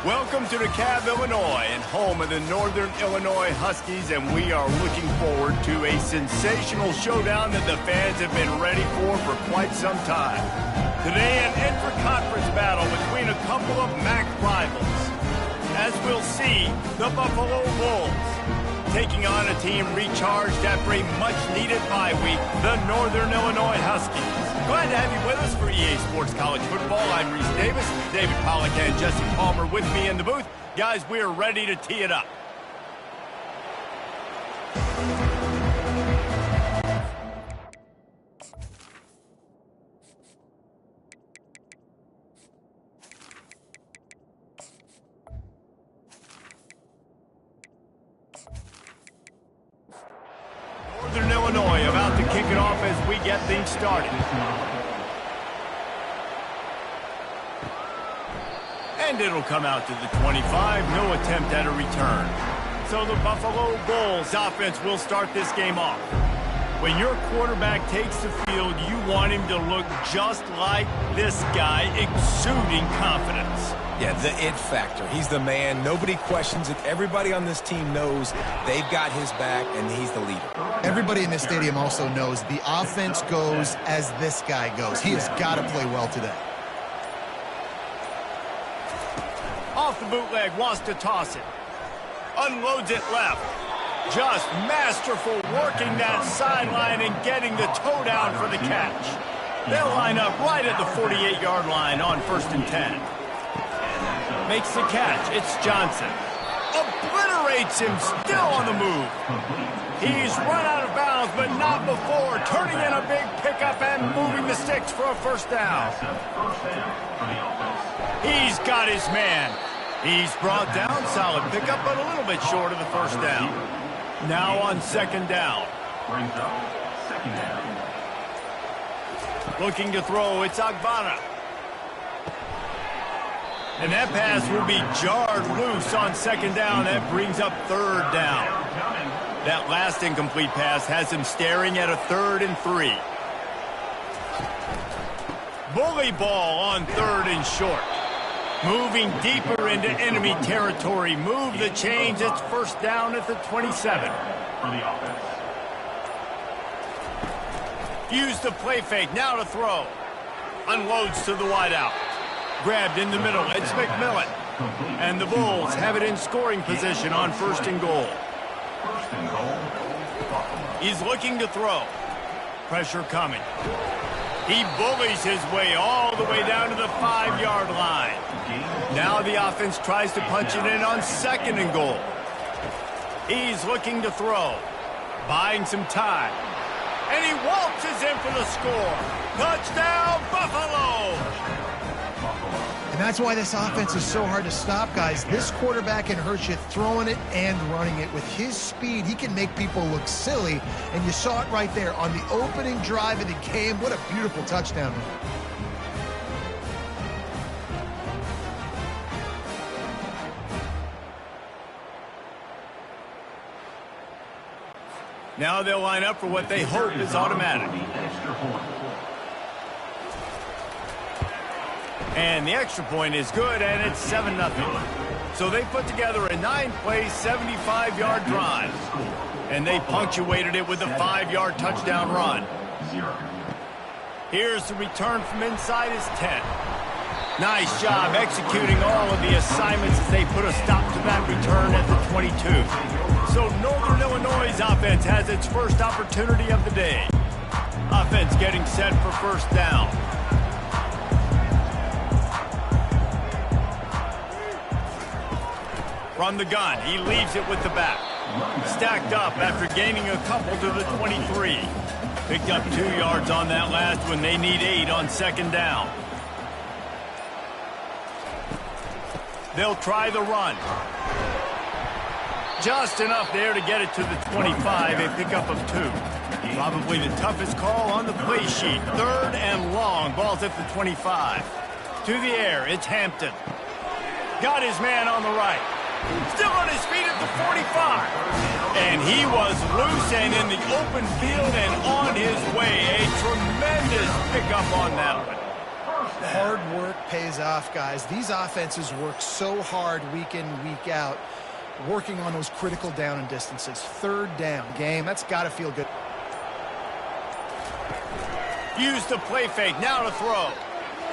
Welcome to DeKalb, Illinois, and home of the Northern Illinois Huskies, and we are looking forward to a sensational showdown that the fans have been ready for quite some time. Today, an intra-conference battle between a couple of MAC rivals. As we'll see, the Buffalo Bulls taking on a team recharged after a much-needed bye week, the Northern Illinois Huskies. Glad to have you with us for EA Sports College Football. I'm Reese Davis, David Pollack and Jesse Palmer with me in the booth. Guys, we are ready to tee it up. Northern Illinois about to kick it off as we get things started. And it'll come out to the 25. No attempt at a return. So the Buffalo Bulls offense will start this game off. When your quarterback takes the field, you want him to look just like this guy, exuding confidence. Yeah, the it factor. He's the man. Nobody questions it. Everybody on this team knows they've got his back, and he's the leader. Everybody in this stadium also knows the offense goes as this guy goes. He has got to play well today. Off the bootleg, wants to toss it. Unloads it left. Just masterful working that sideline and getting the toe down for the catch. They'll line up right at the 48-yard line on 1st and 10. Makes the catch. It's Johnson. Obliterates him, still on the move. He's run out of bounds, but not before. Turning in a big pickup and moving the sticks for a first down. He's got his man. He's brought down. Solid pickup, but a little bit short of the first down. Now on 2nd down. Looking to throw. It's Agbana. And that pass will be jarred loose on 2nd down. That brings up 3rd down. That last incomplete pass has him staring at a 3rd and 3. Bully ball on 3rd and short. Moving deeper into enemy territory. Move the chains. It's 1st down at the 27. Use the play fake. Now to throw. Unloads to the wideout. Grabbed in the middle. It's McMillan. And the Bulls have it in scoring position on 1st and goal. He's looking to throw. Pressure coming. He bullies his way all the way down to the 5-yard line. Now the offense tries to punch it in on 2nd and goal. He's looking to throw. Buying some time. And he waltzes in for the score. Touchdown, Buffalo! And that's why this offense is so hard to stop, guys. This quarterback can hurt you throwing it and running it. With his speed, he can make people look silly. And you saw it right there on the opening drive of the game. What a beautiful touchdown. Now they'll line up for what they hope is automatic. And the extra point is good, and it's 7-0. So they put together a 9-play, 75-yard drive. And they punctuated it with a 5-yard touchdown run. Here's the return from inside his 10. Nice job executing all of the assignments as they put a stop to that return at the 22. So Northern Illinois' offense has its first opportunity of the day. Offense getting set for 1st down. From the gun, he leaves it with the back. Stacked up after gaining a couple to the 23. Picked up 2 yards on that last one. They need 8 on 2nd down. They'll try the run. Just enough there to get it to the 25, a pickup of 2. Probably the toughest call on the play sheet. 3rd and long, ball's at the 25. To the air, it's Hampton. Got his man on the right. Still on his feet at the 45. And he was loose and in the open field and on his way. A tremendous pickup on that one. Hard work pays off, guys. These offenses work so hard week in, week out, working on those critical down and distances. Third down game, that's got to feel good. Use the play fake, now to throw.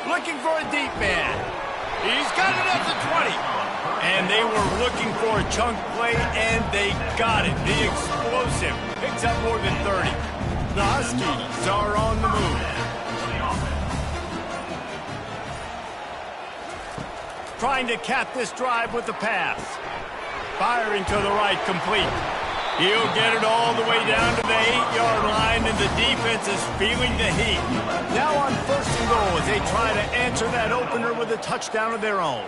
Looking for a deep man. He's got it up to 20. And they were looking for a chunk play, and they got it. The explosive picks up more than 30. The Huskies are on the move. Trying to cap this drive with the pass. Firing to the right, complete. He'll get it all the way down to the 8-yard line, and the defense is feeling the heat. Now on 1st and goal as they try to answer that opener with a touchdown of their own.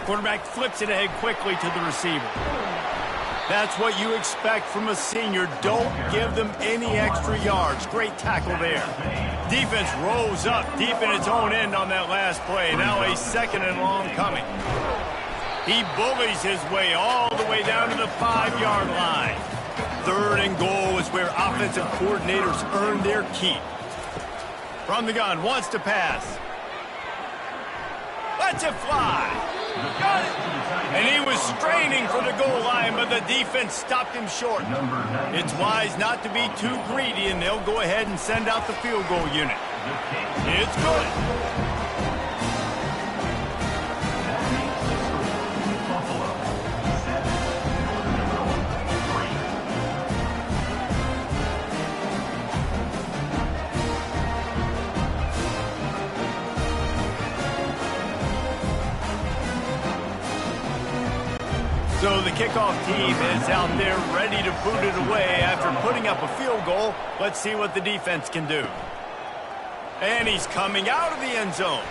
Quarterback flips it ahead quickly to the receiver. That's what you expect from a senior. Don't give them any extra yards. Great tackle there. Defense rolls up deep in its own end on that last play. Now a 2nd and long coming. He bullies his way all the way down to the 5-yard line. 3rd and goal is where offensive coordinators earn their keep. From the gun, wants to pass. Lets it fly. Got it. And he was straining for the goal line, but the defense stopped him short. It's wise not to be too greedy, and they'll go ahead and send out the field goal unit. It's good. So the kickoff team is out there ready to boot it away after putting up a field goal. Let's see what the defense can do. And he's coming out of the end zone.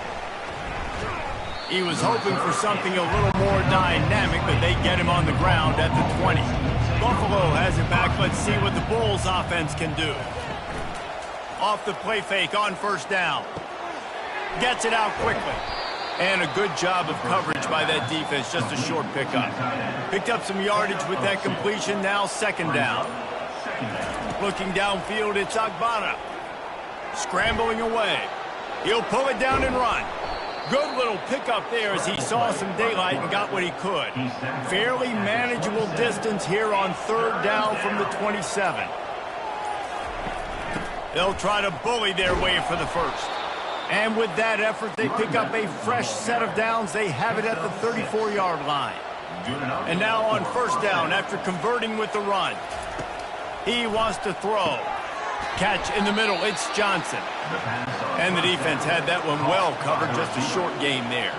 He was hoping for something a little more dynamic, but they get him on the ground at the 20. Buffalo has it back. Let's see what the Bulls offense can do. Off the play fake on 1st down. Gets it out quickly. And a good job of coverage by that defense, just a short pickup. Picked up some yardage with that completion, now 2nd down. Looking downfield, it's Agbana. Scrambling away. He'll pull it down and run. Good little pickup there as he saw some daylight and got what he could. Fairly manageable distance here on 3rd down from the 27. They'll try to bully their way for the 1st. And with that effort, they pick up a fresh set of downs. They have it at the 34-yard line. And now on 1st down, after converting with the run, he wants to throw. Catch in the middle, it's Johnson. And the defense had that one well covered, just a short gain there.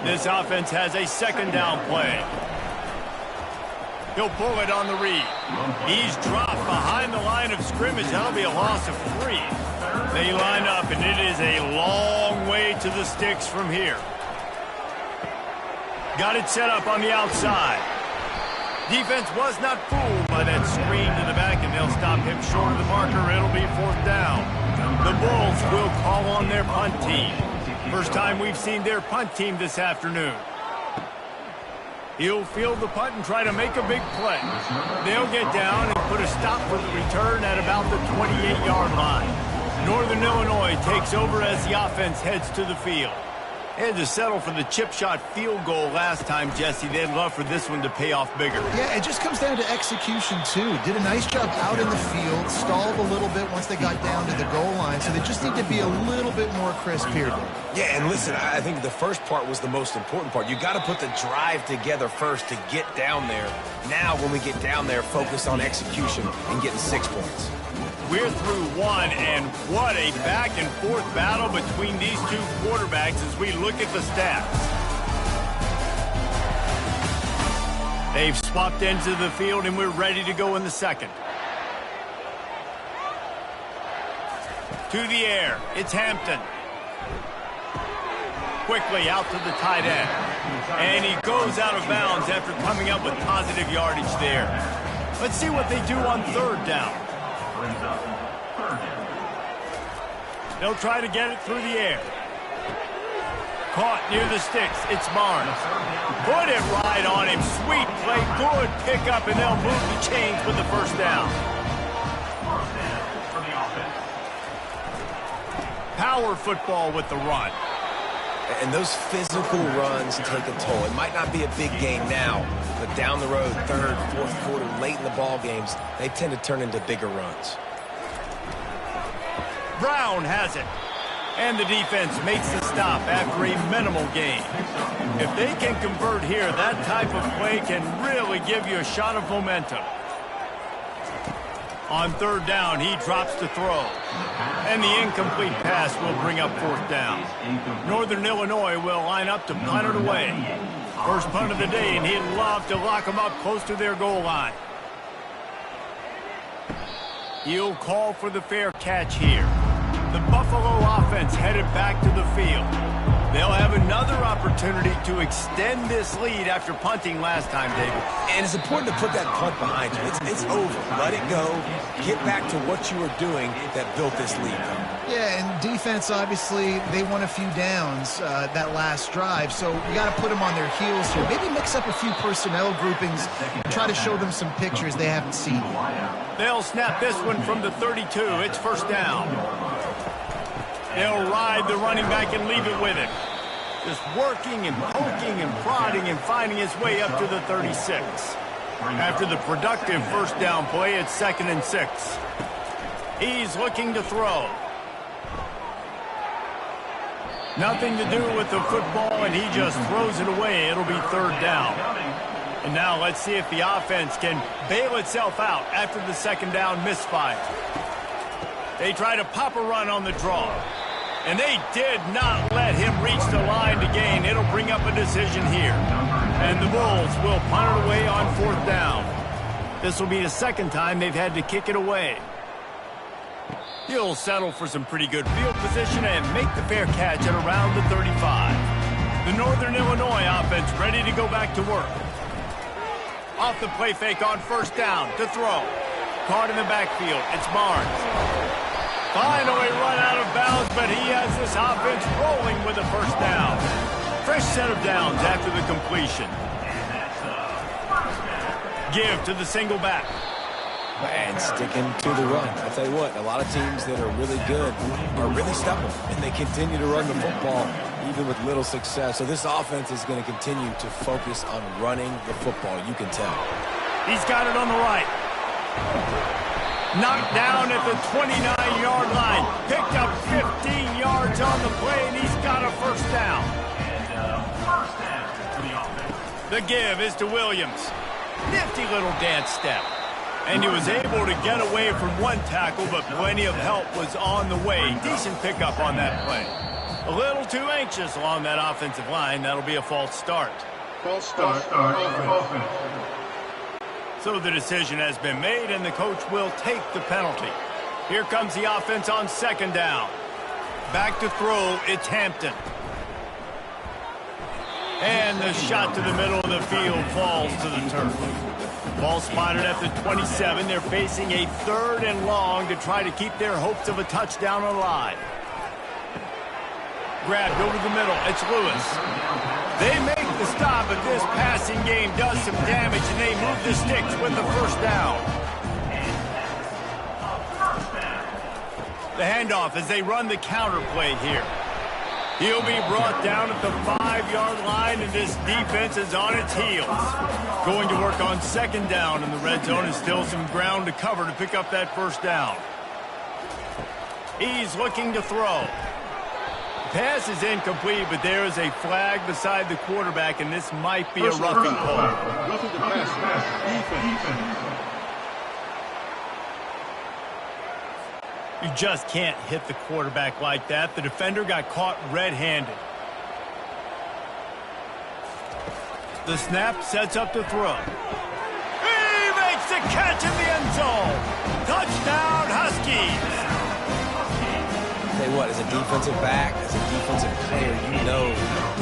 This offense has a 2nd down play. He'll pull it on the read. He's dropped behind the line of scrimmage. That'll be a loss of 3. They line up, and it is a long way to the sticks from here. Got it set up on the outside. Defense was not fooled by that screen to the back, and they'll stop him short of the marker. It'll be 4th down. The Bulls will call on their punt team. First time we've seen their punt team this afternoon. He'll field the punt and try to make a big play. They'll get down and put a stop for the return at about the 28-yard line. Northern Illinois takes over as the offense heads to the field. They had to settle for the chip shot field goal last time, Jesse. They'd love for this one to pay off bigger. Yeah, it just comes down to execution, too. Did a nice job out in the field, stalled a little bit once they got down to the goal line, so they just need to be a little bit more crisp here. Yeah, and listen, I think the first part was the most important part. You got to put the drive together first to get down there. Now, when we get down there, focus on execution and getting 6 points. We're through one, and what a back-and-forth battle between these two quarterbacks as we look at the stats. They've swapped ends of the field, and we're ready to go in the 2nd. To the air, it's Hampton. Quickly out to the tight end. And he goes out of bounds after coming up with positive yardage there. Let's see what they do on 3rd down. They'll try to get it through the air. Caught near the sticks. It's Barnes. Put it right on him. Sweet play. Good pickup, and they'll move the chains with the 1st down. Power football with the run. And those physical runs take a toll. It might not be a big game now, but down the road, third, fourth quarter, late in the ball games, they tend to turn into bigger runs. Brown has it. And the defense makes the stop after a minimal gain. If they can convert here, that type of play can really give you a shot of momentum. On third down, he drops to throw. And the incomplete pass will bring up fourth down. Northern Illinois will line up to punt it away. First punt of the day, and he'd love to lock them up close to their goal line. He'll call for the fair catch here. The Buffalo offense headed back to the field. They'll have another opportunity to extend this lead after punting last time, David. And it's important to put that punt behind you. It's over. Let it go. Get back to what you were doing that built this lead. Yeah, and defense, obviously, they won a few downs that last drive, so you got to put them on their heels here. Maybe mix up a few personnel groupings, try to show them some pictures they haven't seen. They'll snap this one from the 32. It's first down. They'll ride the running back and leave it with him. Just working and poking and prodding and finding his way up to the 36. After the productive first down play, it's 2nd and 6. He's looking to throw. Nothing to do with the football, and he just throws it away. It'll be third down. And now let's see if the offense can bail itself out after the second down misfire. They try to pop a run on the draw. And they did not let him reach the line to gain. It'll bring up a decision here. And the Bulls will punt it away on fourth down. This will be the second time they've had to kick it away. He'll settle for some pretty good field position and make the fair catch at around the 35. The Northern Illinois offense ready to go back to work. Off the play fake on first down to throw. Caught in the backfield. It's Barnes. Finally run out of bounds, but he has this offense rolling with a first down. Fresh set of downs after the completion. Give to the single back. And sticking to the run. I'll tell you what, a lot of teams that are really good are really stubborn, and they continue to run the football even with little success. So this offense is going to continue to focus on running the football, you can tell. He's got it on the right. Knocked down at the 29-yard line. Picked up 15 yards on the play, and he's got a first down. The give is to Williams. Nifty little dance step. And he was able to get away from one tackle, but plenty of help was on the way. Decent pickup on that play. A little too anxious along that offensive line. That'll be a false start. False start. Offense. So the decision has been made, and the coach will take the penalty. Here comes the offense on second down. Back to throw, it's Hampton. And the shot to the middle of the field falls to the turf. Ball spotted at the 27. They're facing a 3rd and long to try to keep their hopes of a touchdown alive. Grabbed over the middle, it's Lewis. They make the stop, but this passing game does some damage, and they move the sticks with the first down. The handoff as they run the counter play here. He'll be brought down at the 5-yard line, and this defense is on its heels. Going to work on second down, and the red zone is still some ground to cover to pick up that first down. He's looking to throw. Pass is incomplete, but there is a flag beside the quarterback, and this might be a roughing call. Roughing the pass. Defense. You just can't hit the quarterback like that. The defender got caught red-handed. The snap sets up the throw. He makes the catch in the end zone. Touchdown, Huskies. Tell you what, as a defensive back, as a defensive player, you know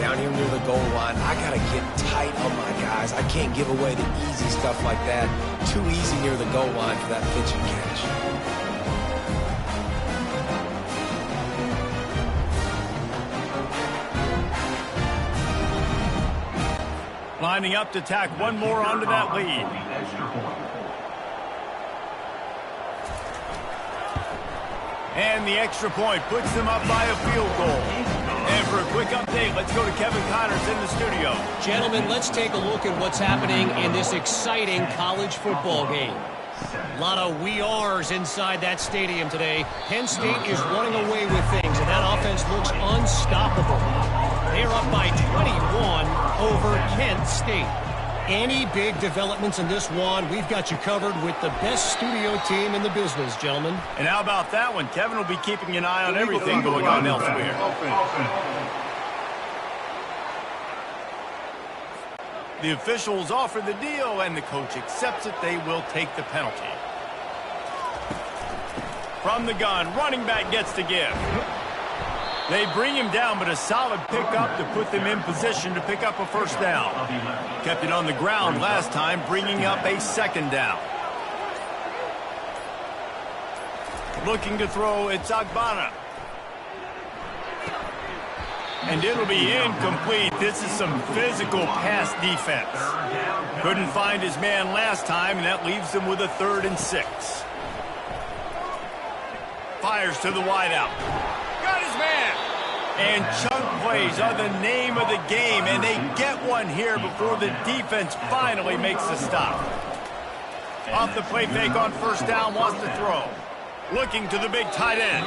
down here near the goal line, I got to get tight on my guys. I can't give away the easy stuff like that. Too easy near the goal line for that pitch and catch. Lining up to tack one more onto that lead. And the extra point puts them up by a field goal. And for a quick update, let's go to Kevin Connors in the studio. Gentlemen, let's take a look at what's happening in this exciting college football game. A lot of we are's inside that stadium today. Penn State is running away with things, and that offense looks unstoppable. They're up by 21 over Kent State. Any big developments in this one, we've got you covered with the best studio team in the business, gentlemen. And how about that one? Kevin will be keeping an eye on everything going on elsewhere. The officials offer the deal, and the coach accepts it. They will take the penalty. From the gun, running back gets to give. They bring him down, but a solid pickup to put them in position to pick up a first down. Kept it on the ground last time, bringing up a second down. Looking to throw, it's Agbana. And it'll be incomplete. This is some physical pass defense. Couldn't find his man last time, and that leaves him with a 3rd and 6. Fires to the wideout. Got his man. And chunk plays are the name of the game, and they get one here before the defense finally makes the stop. Off the play fake on first down, wants to throw. Looking to the big tight end.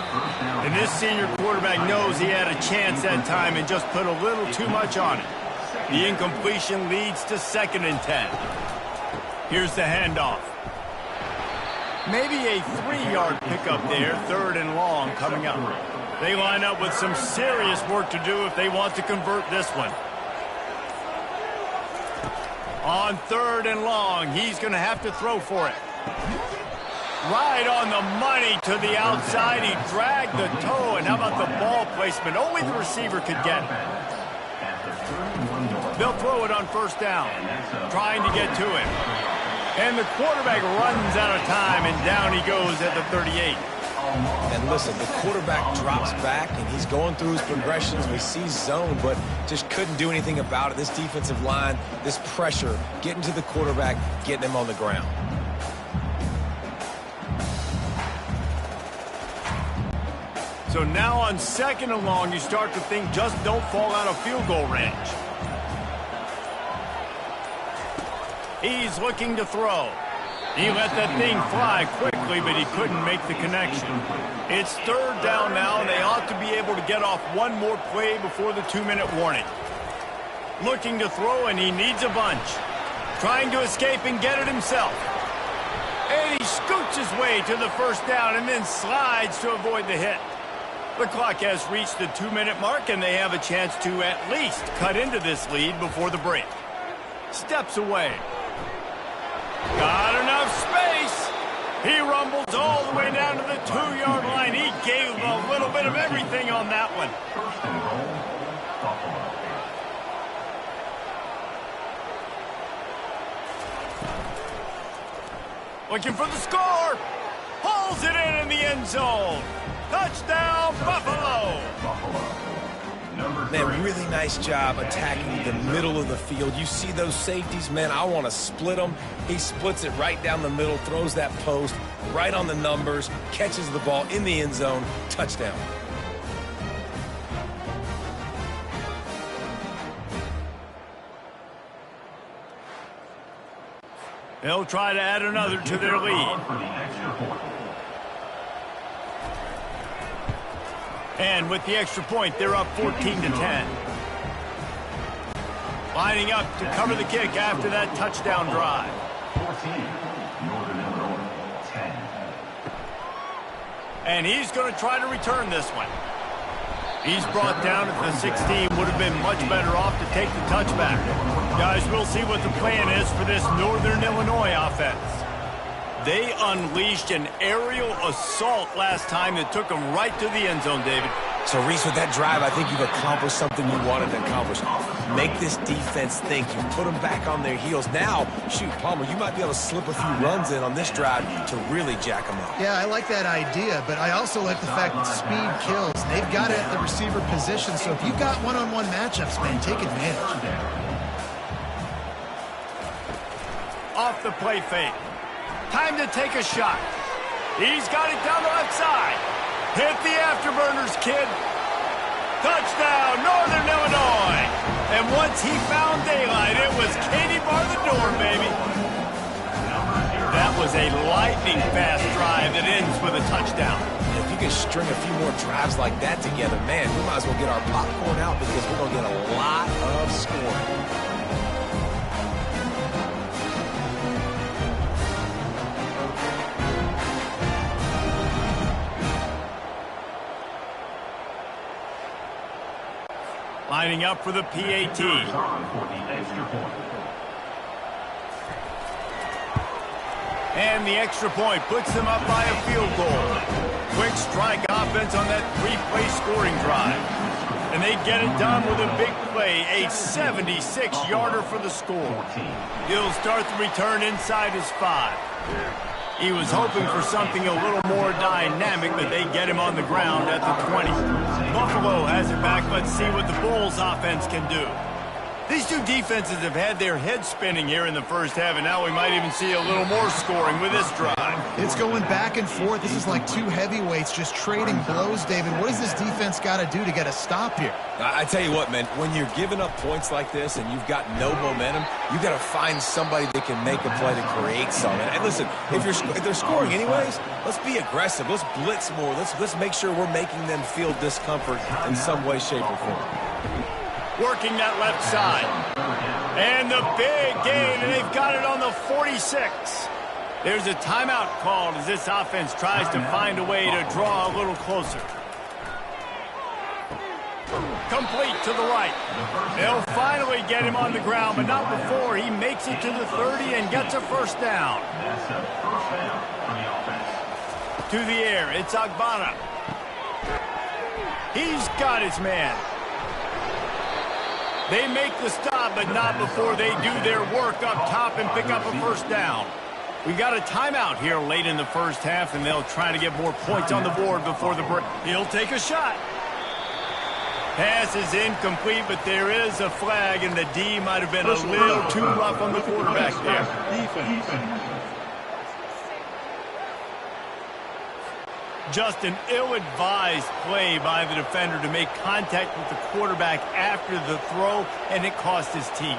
And this senior quarterback knows he had a chance that time and just put a little too much on it. The incompletion leads to 2nd and 10. Here's the handoff. Maybe a 3-yard pickup there, 3rd and long coming up. They line up with some serious work to do if they want to convert this one. On 3rd and long, he's going to have to throw for it. Right on the money to the outside. He dragged the toe, and how about the ball placement? Only the receiver could get it. They'll throw it on first down, trying to get to it. And the quarterback runs out of time, and down he goes at the 38. And listen, the quarterback drops back, and he's going through his progressions. We see zone, but just couldn't do anything about it. This defensive line, this pressure, getting to the quarterback, getting him on the ground. So now on 2nd and long, you start to think just don't fall out of field goal range. He's looking to throw. He let that thing fly quickly, but he couldn't make the connection. It's 3rd down now, and they ought to be able to get off one more play before the 2-minute warning. Looking to throw, and he needs a bunch. Trying to escape and get it himself. And he scoots his way to the first down and then slides to avoid the hit. The clock has reached the 2-minute mark, and they have a chance to at least cut into this lead before the break. Steps away. Got enough space. He rumbles all the way down to the 2-yard line. He gave a little bit of everything on that one. Looking for the score. Pulls it in the end zone. Touchdown, Buffalo! Man, really nice job attacking the middle of the field. You see those safeties, man, I want to split them. He splits it right down the middle, throws that post, right on the numbers, catches the ball in the end zone, touchdown. They'll try to add another to their lead. And with the extra point, they're up 14-10. Lining up to cover the kick after that touchdown drive. 14, Northern Illinois, 10. And he's going to try to return this one. He's brought down at the 16. Would have been much better off to take the touchback. Guys, we'll see what the plan is for this Northern Illinois offense. They unleashed an aerial assault last time that took them right to the end zone, David. So, Reese, with that drive, I think you've accomplished something you wanted to accomplish. Make this defense think. You put them back on their heels. Now, shoot, Palmer, you might be able to slip a few runs in on this drive to really jack them up. Yeah, I like that idea, but I also like the fact that speed kills. They've got it at the receiver position, so if you've got one-on-one matchups, man, take advantage. Off the play fake. Time to take a shot. He's got it down the left side. Hit the afterburners, kid. Touchdown, Northern Illinois. And once he found daylight, it was Katie bar the door, baby. That was a lightning-fast drive that ends with a touchdown. And if you can string a few more drives like that together, man, we might as well get our popcorn out because we're going to get a lot of scoring. Lining up for the PAT. And the extra point puts them up by a field goal. Quick strike offense on that three-play scoring drive. And they get it done with a big play, a 76-yarder for the score. He'll start the return inside his 5. He was hoping for something a little more dynamic, but they get him on the ground at the 20. Buffalo has it back. Let's see what the Bulls offense can do. These two defenses have had their heads spinning here in the first half, and now we might even see a little more scoring with this drive. It's going back and forth. This is like two heavyweights just trading blows, David. What does this defense got to do to get a stop here? I tell you what, man, when you're giving up points like this and you've got no momentum, you got to find somebody that can make a play to create something. And listen, if they're scoring anyways, let's be aggressive. Let's blitz more. Let's make sure we're making them feel discomfort in some way, shape, or form. Working that left side. And the big gain, and they've got it on the 46. There's a timeout called as this offense tries to find a way to draw a little closer. Complete to the right. They'll finally get him on the ground, but not before he makes it to the 30 and gets a first down. To the air, it's Agbana. He's got his man. They make the stop, but not before they do their work up top and pick up a first down. We got a timeout here late in the first half, and they'll try to get more points on the board before the break. He'll take a shot. Pass is incomplete, but there is a flag, and the D might have been a little too rough on the quarterback there. Just an ill-advised play by the defender to make contact with the quarterback after the throw, and it cost his team.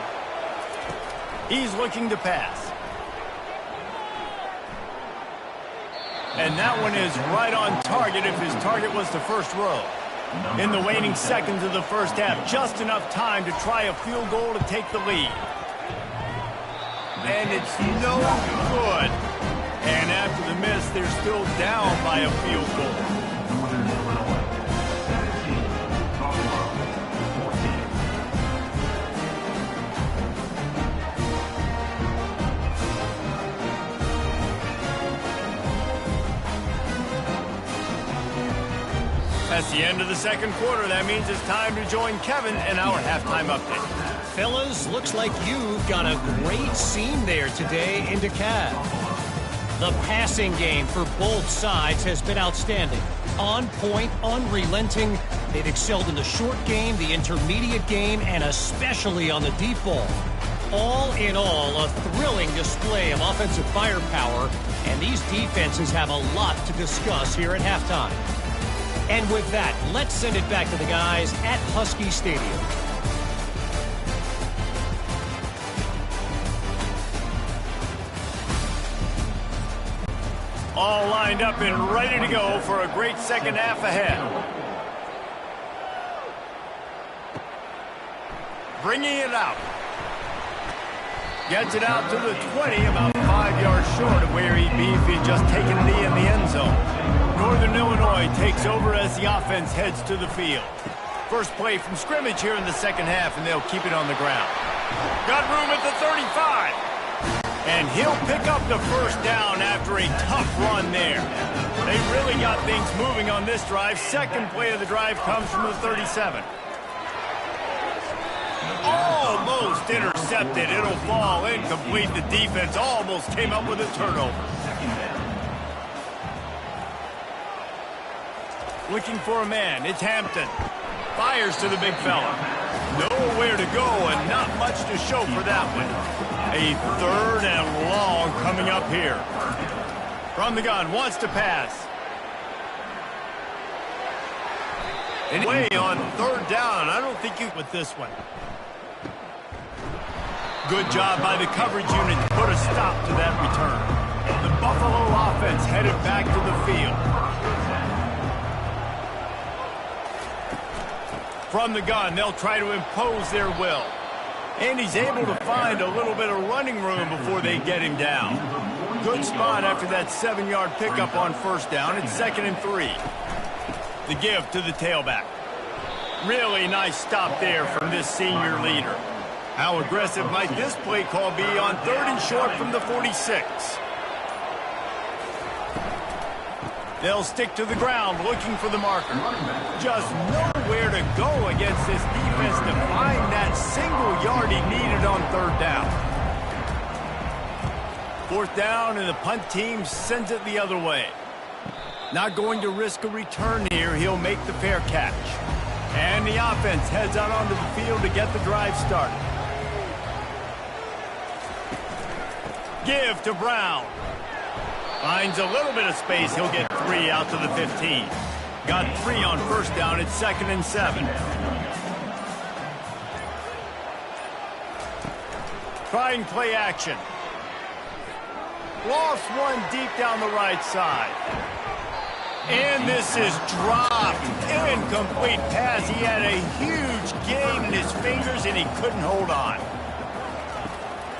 He's looking to pass. And that one is right on target if his target was the first row. In the waning seconds of the first half, just enough time to try a field goal to take the lead. And it's no good. And after the miss, they're still down by a field goal. That's the end of the second quarter. That means it's time to join Kevin in our halftime update. Fellas, looks like you've got a great scene there today in DeKalb. The passing game for both sides has been outstanding. On point, unrelenting. They've excelled in the short game, the intermediate game, and especially on the deep ball. All in all, a thrilling display of offensive firepower, and these defenses have a lot to discuss here at halftime. And with that, let's send it back to the guys at Husky Stadium. All lined up and ready to go for a great second half ahead. Bringing it out. Gets it out to the 20, about 5 yards short of where he'd be if he'd just taken a knee in the end zone. Northern Illinois takes over as the offense heads to the field. First play from scrimmage here in the second half, and they'll keep it on the ground. Got room at the 35. And he'll pick up the first down after a tough run there. They really got things moving on this drive. Second play of the drive comes from the 37. Almost intercepted. It'll fall incomplete. The defense almost came up with a turnover. Looking for a man. It's Hampton. Fires to the big fella. Nowhere to go and not much to show for that one. A third and long coming up here. From the gun, wants to pass. And way on third down. I don't think you with this one. Good job by the coverage unit to put a stop to that return. The Buffalo offense headed back to the field. From the gun, they'll try to impose their will. And he's able to find a little bit of running room before they get him down. Good spot after that 7-yard pickup on first down. It's 2nd and 3. The give to the tailback. Really nice stop there from this senior leader. How aggressive might this play call be on 3rd and short from the 46? They'll stick to the ground looking for the marker. Just nowhere to go against this defense to find that single yard he needed on 3rd down. 4th down, and the punt team sends it the other way. Not going to risk a return here. He'll make the fair catch. And the offense heads out onto the field to get the drive started. Give to Brown. Finds a little bit of space. He'll get 3 out to the 15. Got 3 on first down. It's 2nd and 7. Trying play action. Lost one deep down the right side. And this is dropped. Incomplete pass. He had a huge gain in his fingers, and he couldn't hold on.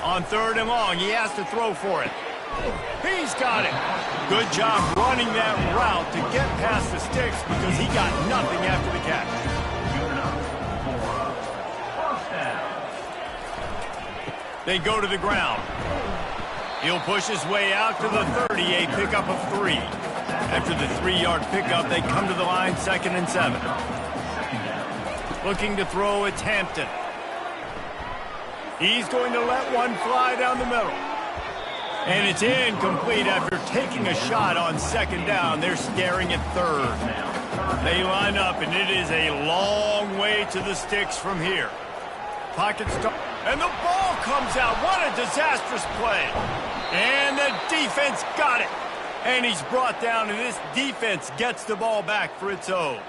On 3rd and long, he has to throw for it. He's got it. Good job running that route to get past the sticks because he got nothing after the catch. They go to the ground. He'll push his way out to the 30, a pickup of 3. After the 3-yard pickup, they come to the line, 2nd and 7. Looking to throw, it's Hampton. He's going to let one fly down the middle. And it's incomplete after taking a shot on 2nd down. They're staring at 3rd. They line up, and it is a long way to the sticks from here. Pocket start, and the ball comes out. What a disastrous play. And the defense got it. And he's brought down, and this defense gets the ball back for its own.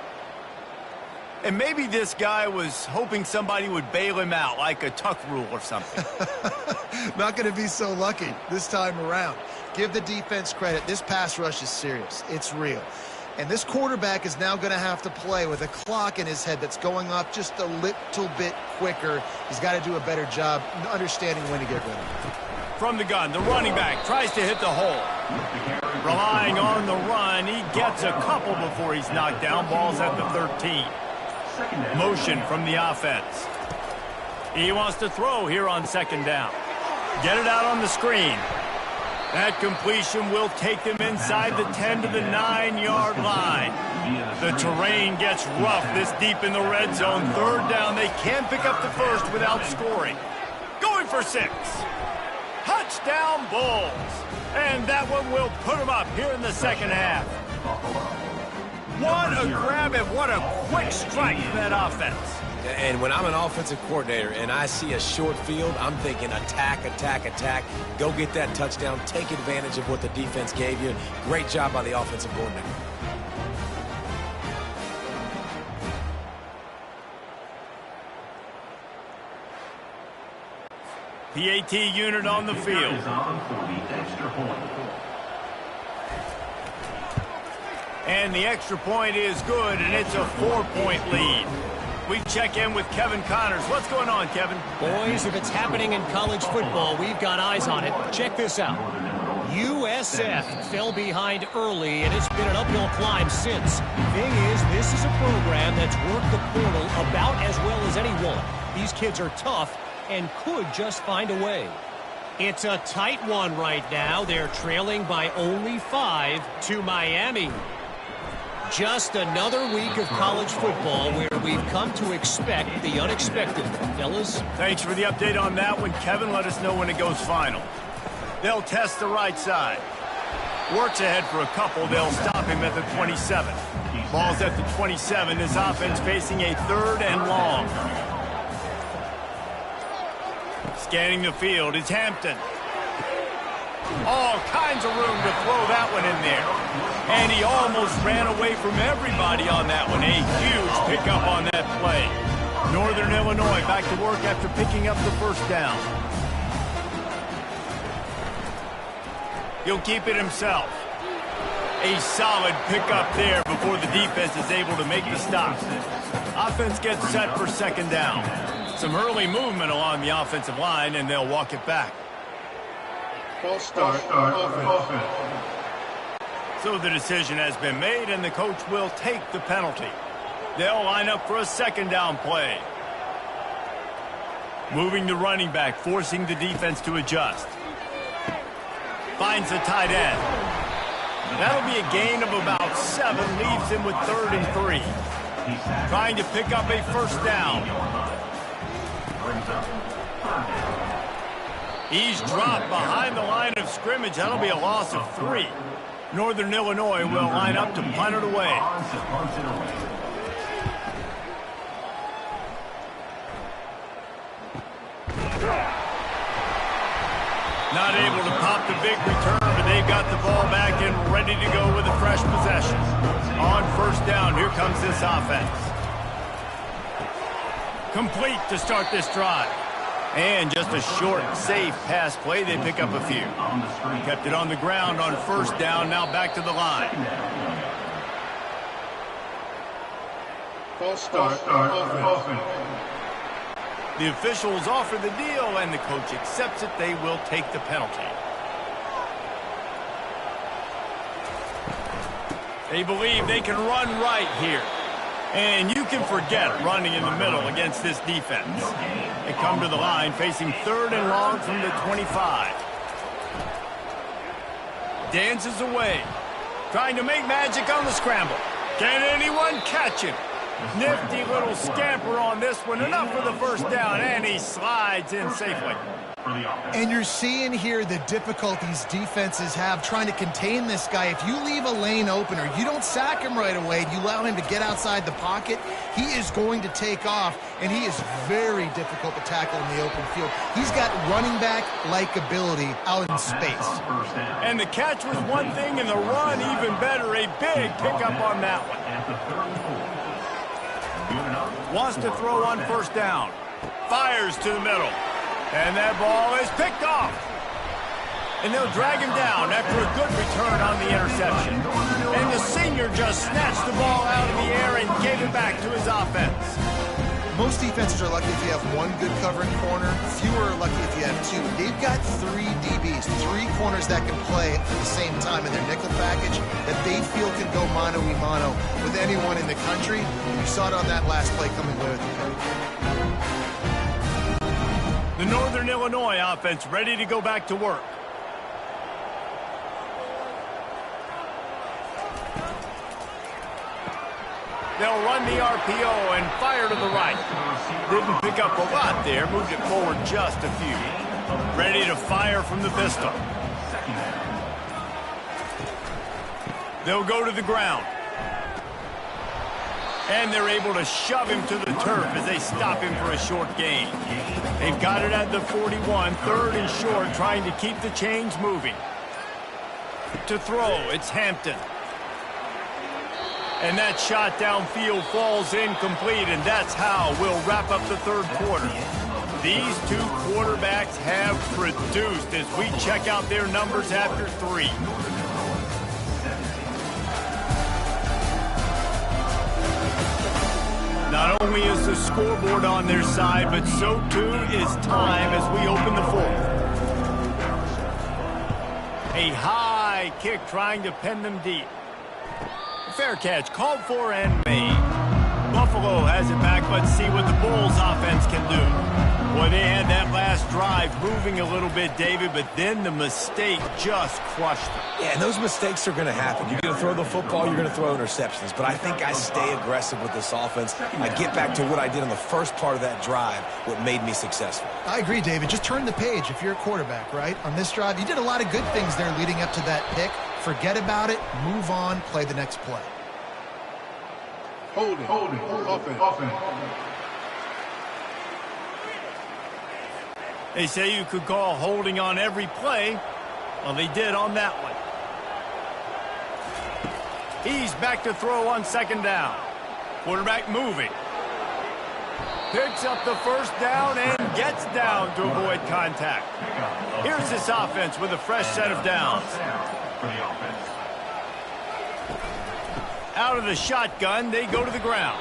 And maybe this guy was hoping somebody would bail him out, like a tuck rule or something. Not going to be so lucky this time around. Give the defense credit. This pass rush is serious. It's real. And this quarterback is now going to have to play with a clock in his head that's going up just a little bit quicker. He's got to do a better job understanding when to get rid of it. From the gun, the running back tries to hit the hole. Relying on the run, he gets a couple before he's knocked down. Ball's at the 13. Motion from the offense. He wants to throw here on 2nd down. Get it out on the screen. That completion will take them inside the 10 to the 9-yard line. The terrain gets rough this deep in the red zone. 3rd down, they can pick up the first without scoring. Going for 6. Touchdown Bulls. And that one will put them up here in the 2nd half. What a grab and what a quick strike from that offense. And when I'm an offensive coordinator and I see a short field, I'm thinking attack, attack, attack. Go get that touchdown. Take advantage of what the defense gave you. Great job by the offensive coordinator. PAT unit on the field. And the extra point is good, and it's a 4-point lead. We check in with Kevin Connors. What's going on, Kevin? Boys, if it's happening in college football, we've got eyes on it. Check this out. USF fell behind early, and it's been an uphill climb since. Thing is, this is a program that's worked the portal about as well as anyone. These kids are tough and could just find a way. It's a tight one right now. They're trailing by only 5 to Miami. Just another week of college football where we've come to expect the unexpected, fellas. Thanks for the update on that one, Kevin. Let us know when it goes final. They'll test the right side. Works ahead for a couple. They'll stop him at the 27. Ball's at the 27. This offense facing a 3rd and long. Scanning the field is Hampton. All kinds of room to throw that one in there. And he almost ran away from everybody on that one. A huge pickup on that play. Northern Illinois back to work after picking up the first down. He'll keep it himself. A solid pickup there before the defense is able to make the stop. Offense gets set for second down. Some early movement along the offensive line, and they'll walk it back. False start. Offense. So the decision has been made, and the coach will take the penalty. They'll line up for a second down play. Moving the running back, forcing the defense to adjust. Finds the tight end. That'll be a gain of about 7, leaves him with 3rd and 3. Trying to pick up a first down. He's dropped behind the line of scrimmage. That'll be a loss of 3. Northern Illinois will line up to punt it away. Not able to pop the big return, but they've got the ball back and ready to go with a fresh possession. On first down, here comes this offense. Complete to start this drive. And just a short, safe pass play. They pick up a few. Kept it on the ground on first down. Now back to the line. False start. Offense. The officials offer the deal, and the coach accepts it. They will take the penalty. They believe they can run right here. And you can forget running in the middle against this defense. They come to the line facing 3rd and long from the 25. Dances away. Trying to make magic on the scramble. Can anyone catch him? Nifty little scamper on this one. Enough for the first down, and he slides in safely. And you're seeing here the difficulties defenses have trying to contain this guy. If you leave a lane open or you don't sack him right away, you allow him to get outside the pocket, he is going to take off, and he is very difficult to tackle in the open field. He's got running back-like ability out in space. And the catch was one thing, and the run even better. A big pickup on that one. Wants to throw on first down. Fires to the middle. And that ball is picked off. And they'll drag him down after a good return on the interception. And the senior just snatched the ball out of the air and gave it back to his offense. Most defenses are lucky if you have one good covering corner. Fewer are lucky if you have 2. They've got 3 DBs, 3 corners that can play at the same time in their nickel package that they feel can go mano-a-mano with anyone in the country. You saw it on that last play coming away with the coach. The Northern Illinois offense ready to go back to work. They'll run the RPO and fire to the right. Didn't pick up a lot there, moved it forward just a few. Ready to fire from the pistol. They'll go to the ground. And they're able to shove him to the turf as they stop him for a short gain. They've got it at the 41, 3rd and short, trying to keep the chains moving. To throw, it's Hampton. And that shot downfield falls incomplete, and that's how we'll wrap up the 3rd quarter. These 2 quarterbacks have produced as we check out their numbers after 3. Not only is the scoreboard on their side, but so too is time as we open the 4th. A high kick trying to pin them deep. Fair catch called for and made. Buffalo has it back. Let's see what the Bulls offense can do. Boy, they had that last drive moving a little bit, David, but then the mistake just crushed them. Yeah, and those mistakes are going to happen. You're going to throw the football, you're going to throw interceptions. But I think I stay aggressive with this offense. I get back to what I did on the first part of that drive, what made me successful. I agree, David. Just turn the page if you're a quarterback, right? On this drive, you did a lot of good things there leading up to that pick. Forget about it, move on, play the next play. Holding. Offense. They say you could call holding on every play. Well, they did on that one. He's back to throw on second down. Quarterback moving. Picks up the first down and gets down to avoid contact. Here's this offense with a fresh set of downs. Out of the shotgun, they go to the ground.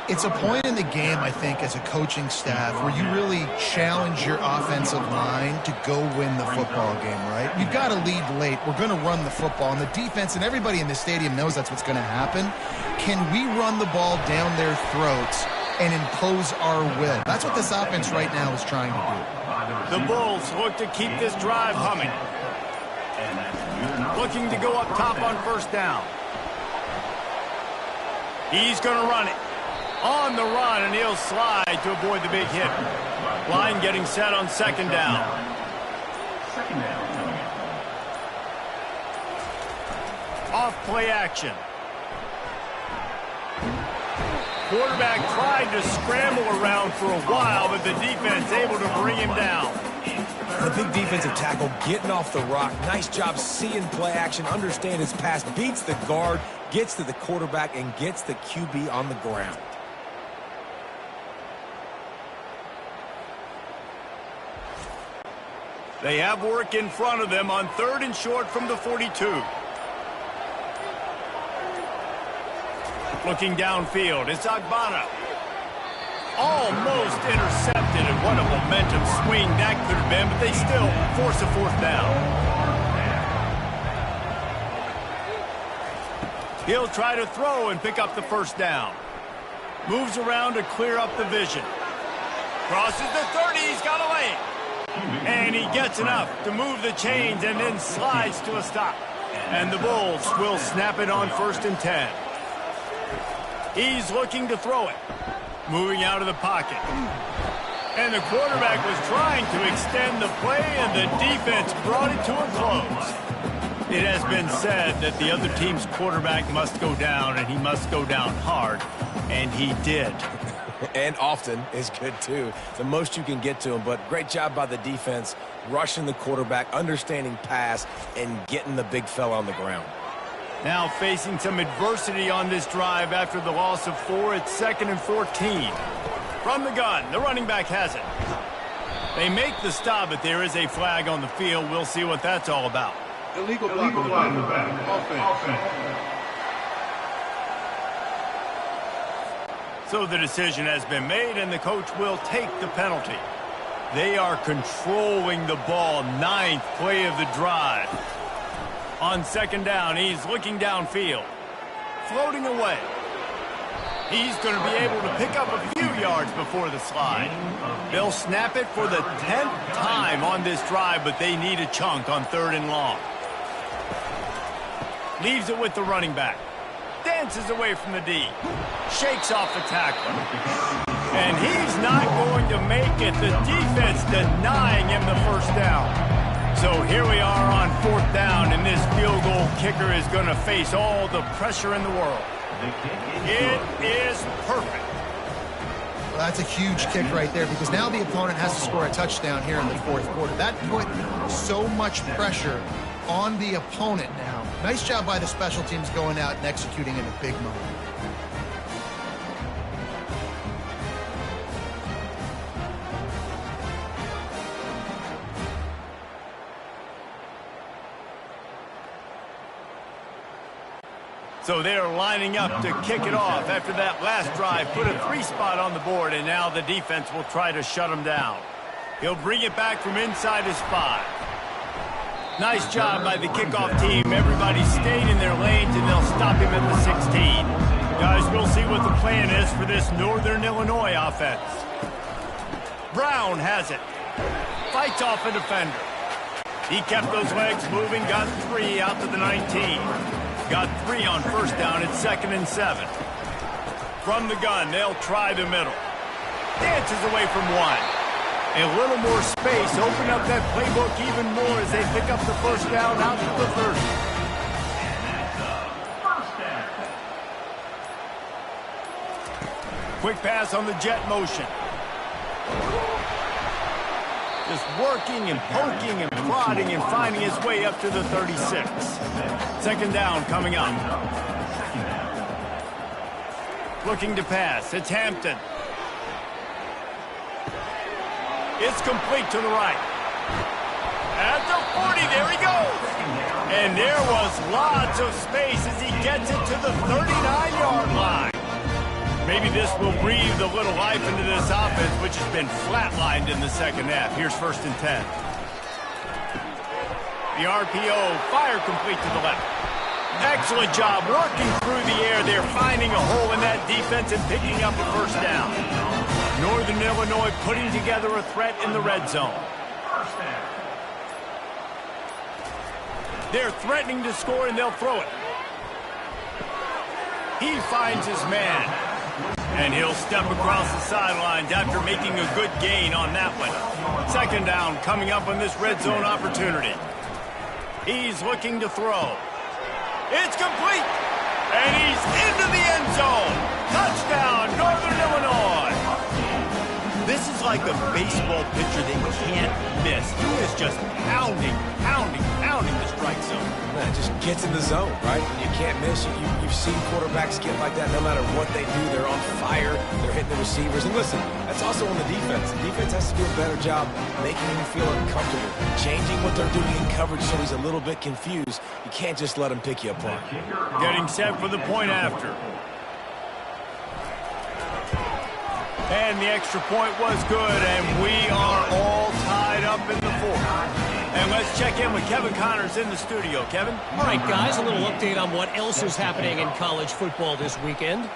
It's a point in the game, I think, as a coaching staff where you really challenge your offensive line to go win the football game, right? You've got to lead late. We're going to run the football. And the defense and everybody in the stadium knows that's what's going to happen. Can we run the ball down their throats and impose our will? That's what this offense right now is trying to do. The Bulls look to keep this drive humming. Looking to go up top on first down. He's going to run it. On the run, and he'll slide to avoid the big hit. Line getting set on second down. Off play action. Quarterback tried to scramble around for a while, but the defense able to bring him down. The big defensive tackle getting off the rock. Nice job seeing play action, understand his pass, beats the guard, gets to the quarterback, and gets the QB on the ground. They have work in front of them on third and short from the 42. Looking downfield, it's Agbana. Almost intercepted, and what a momentum swing that could have been, but they still force a fourth down. He'll try to throw and pick up the first down. Moves around to clear up the vision. Crosses the 30, he's got a lane. And he gets enough to move the chains and then slides to a stop. And the Bulls will snap it on 1st and 10. He's looking to throw it. Moving out of the pocket. And the quarterback was trying to extend the play, and the defense brought it to a close. It has been said that the other team's quarterback must go down, and he must go down hard. And he did. And often is good, too. The most you can get to him, but great job by the defense, rushing the quarterback, understanding pass, and getting the big fella on the ground. Now facing some adversity on this drive after the loss of 4. It's 2nd and 14. From the gun, the running back has it. They make the stop, but there is a flag on the field. We'll see what that's all about. Illegal block in the back. Offense. So the decision has been made, and the coach will take the penalty. They are controlling the ball. 9th play of the drive. On second down, he's looking downfield. Floating away. He's going to be able to pick up a few yards before the slide. They'll snap it for the 10th time on this drive, but they need a chunk on 3rd and long. Leaves it with the running back. Dances away from the D. Shakes off the tackler. And he's not going to make it. The defense denying him the first down. So here we are on 4th down, and this field goal kicker is going to face all the pressure in the world. It is perfect. Well, that's a huge kick right there, because now the opponent has to score a touchdown here in the 4th quarter. That put so much pressure on the opponent now. Nice job by the special teams going out and executing in a big moment. So they're lining up to kick it off after that last drive. Put a 3 spot on the board, and now the defense will try to shut him down. He'll bring it back from inside his 5. Nice job by the kickoff team. Everybody stayed in their lanes, and they'll stop him at the 16. Guys, we'll see what the plan is for this Northern Illinois offense. Brown has it. Fights off a defender. He kept those legs moving, got 3 out to the 19. Got 3 on first down. It's 2nd and 7. From the gun, they'll try the middle. Dances away from 1. A little more space, open up that playbook even more as they pick up the first down out to the 30. Quick pass on the jet motion. Just working and poking and prodding and finding his way up to the 36. Second down coming up. Second down. Looking to pass. It's Hampton. It's complete to the right. At the 40, there he goes. And there was lots of space as he gets it to the 39-yard line. Maybe this will breathe a little life into this offense, which has been flatlined in the second half. Here's 1st and 10. The RPO, fire complete to the left. Excellent job working through the air there, finding a hole in that defense and picking up a first down. Northern Illinois putting together a threat in the red zone. They're threatening to score, and they'll throw it. He finds his man. And he'll step across the sidelines after making a good gain on that one. Second down coming up on this red zone opportunity. He's looking to throw. It's complete. And he's into the end zone. Touchdown, Northern Illinois. This is like a baseball pitcher that can't miss. He is just pounding the strike zone. Man, just gets in the zone, right? When you can't miss, you've seen quarterbacks get like that no matter what they do. They're on fire. They're hitting the receivers. And listen, that's also on the defense. The defense has to do a better job making him feel uncomfortable, changing what they're doing in coverage so he's a little bit confused. You can't just let him pick you apart. Getting set for the point after. And the extra point was good, and we are all tied up in the fourth. And let's check in with Kevin Connors in the studio. Kevin? All right, guys, a little update on what else is happening in college football this weekend.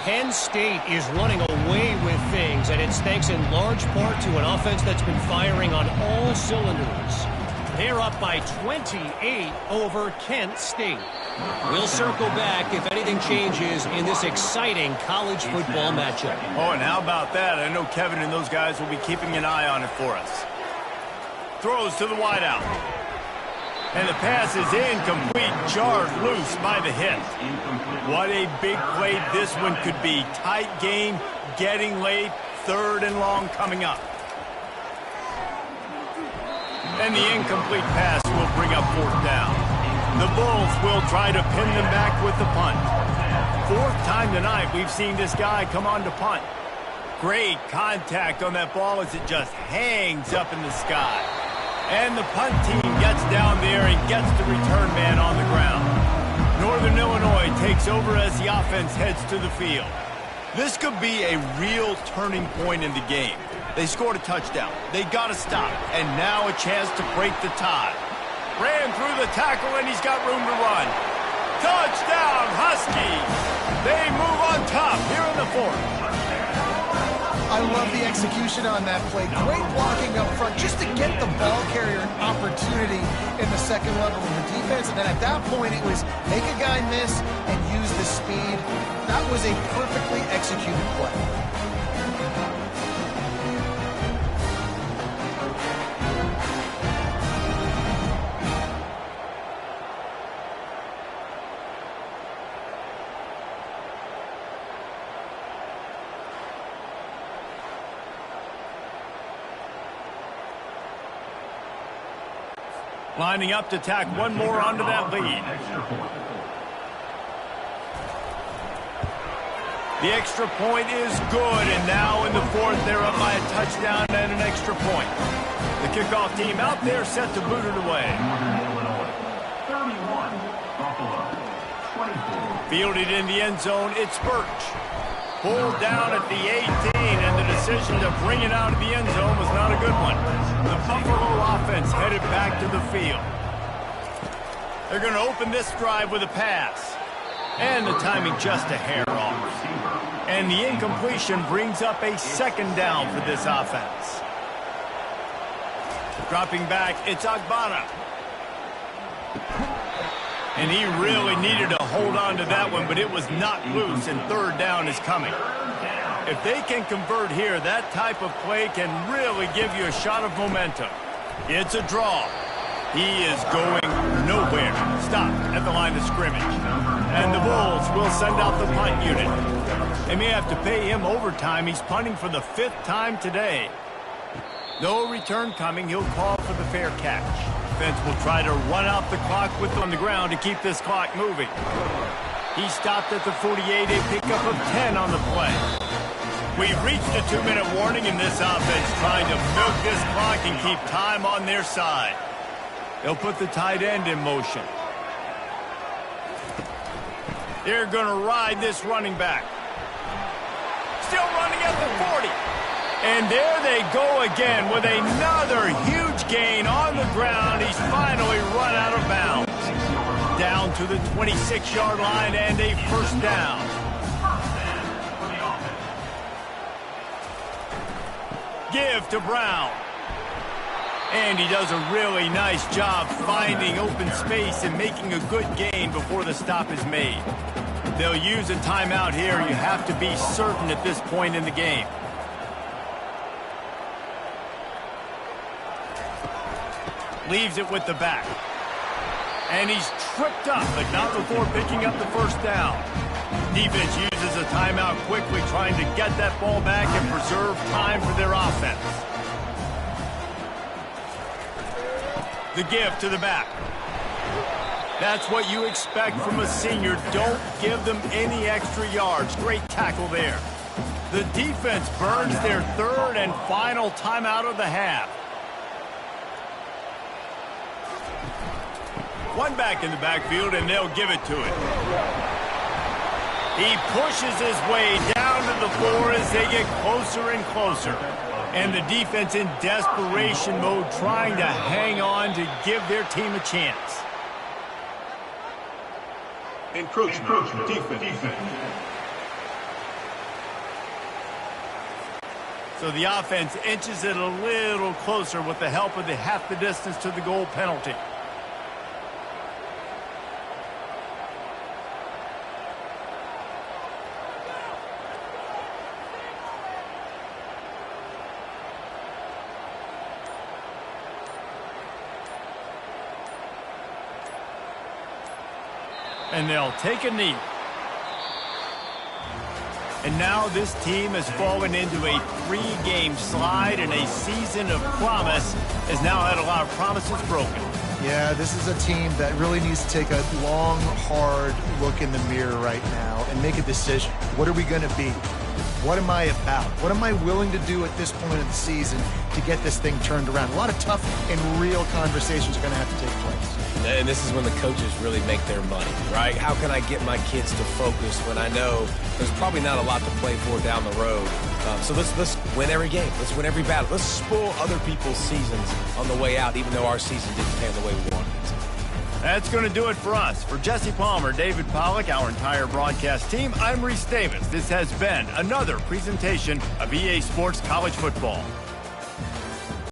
Penn State is running away with things, and it's thanks in large part to an offense that's been firing on all cylinders. They're up by 28 over Kent State. We'll circle back if anything changes in this exciting college football matchup. Oh, and how about that? I know Kevin and those guys will be keeping an eye on it for us. Throws to the wideout. And the pass is incomplete, jarred loose by the hit. What a big play this one could be. Tight game, getting late, 3rd and long coming up. And the incomplete pass will bring up 4th down. The Bulls will try to pin them back with the punt. 4th time tonight we've seen this guy come on to punt. Great contact on that ball as it just hangs up in the sky. And the punt team gets down there and gets the return man on the ground. Northern Illinois takes over as the offense heads to the field. This could be a real turning point in the game. They scored a touchdown. They got to stop. And now a chance to break the tie. Ran through the tackle, and he's got room to run. Touchdown, Huskies! They move on top here in the 4th. I love the execution on that play. Great blocking up front just to get the ball carrier an opportunity in the second level of the defense. And then at that point, it was make a guy miss and use the speed. That was a perfectly executed play. Lining up to tack one more onto that lead. The extra point is good, and now in the 4th, they're up by a touchdown and an extra point. The kickoff team out there set to boot it away. 31, Buffalo, 24. Fielded in the end zone, it's Birch. Pulled down at the 18, and the decision to bring it out of the end zone was not a good one. The Buffalo offense headed back to the field. They're going to open this drive with a pass. And the timing just a hair off. And the incompletion brings up a 2nd down for this offense. Dropping back, it's Agbana. And he really needed to hold on to that one, but it was not loose, and 3rd down is coming. If they can convert here, that type of play can really give you a shot of momentum. It's a draw. He is going nowhere. Stopped at the line of scrimmage. And the Bulls will send out the punt unit. They may have to pay him overtime. He's punting for the 5th time today. No return coming. He'll call for the fair catch. offense will try to run out the clock with on the ground to keep this clock moving. He stopped at the 48, a pickup of 10 on the play. We've reached a 2-minute warning in this offense, trying to milk this clock and keep time on their side. They'll put the tight end in motion. They're going to ride this running back. Still running at the 40. And there they go again with another huge gain on the ground. He's finally run out of bounds. Down to the 26-yard line and a first down. Give to Brown. And he does a really nice job finding open space and making a good gain before the stop is made. They'll use a timeout here. You have to be certain at this point in the game. Leaves it with the back. And he's tripped up, but not before picking up the first down. Defense uses a timeout quickly, trying to get that ball back and preserve time for their offense. The give to the back. That's what you expect from a senior. Don't give them any extra yards. Great tackle there. The defense burns their third and final timeout of the half. One back in the backfield, and they'll give it to it. He pushes his way down to the floor as they get closer and closer. And the defense in desperation mode, trying to hang on to give their team a chance. Encroachment. Defense. So the offense inches it a little closer with the help of the half the distance to the goal penalty. And they'll take a knee. And now this team has fallen into a 3-game slide, and a season of promise has now had a lot of promises broken. Yeah, this is a team that really needs to take a long, hard look in the mirror right now and make a decision. What are we going to be? What am I about? What am I willing to do at this point of the season to get this thing turned around? A lot of tough and real conversations are going to have to take place. And this is when the coaches really make their money, right? How can I get my kids to focus when I know there's probably not a lot to play for down the road? So let's win every game. Let's win every battle. Let's spoil other people's seasons on the way out, even though our season didn't pan the way we wanted it to. That's going to do it for us. For Jesse Palmer, David Pollack, our entire broadcast team, I'm Reese Davis. This has been another presentation of EA Sports College Football.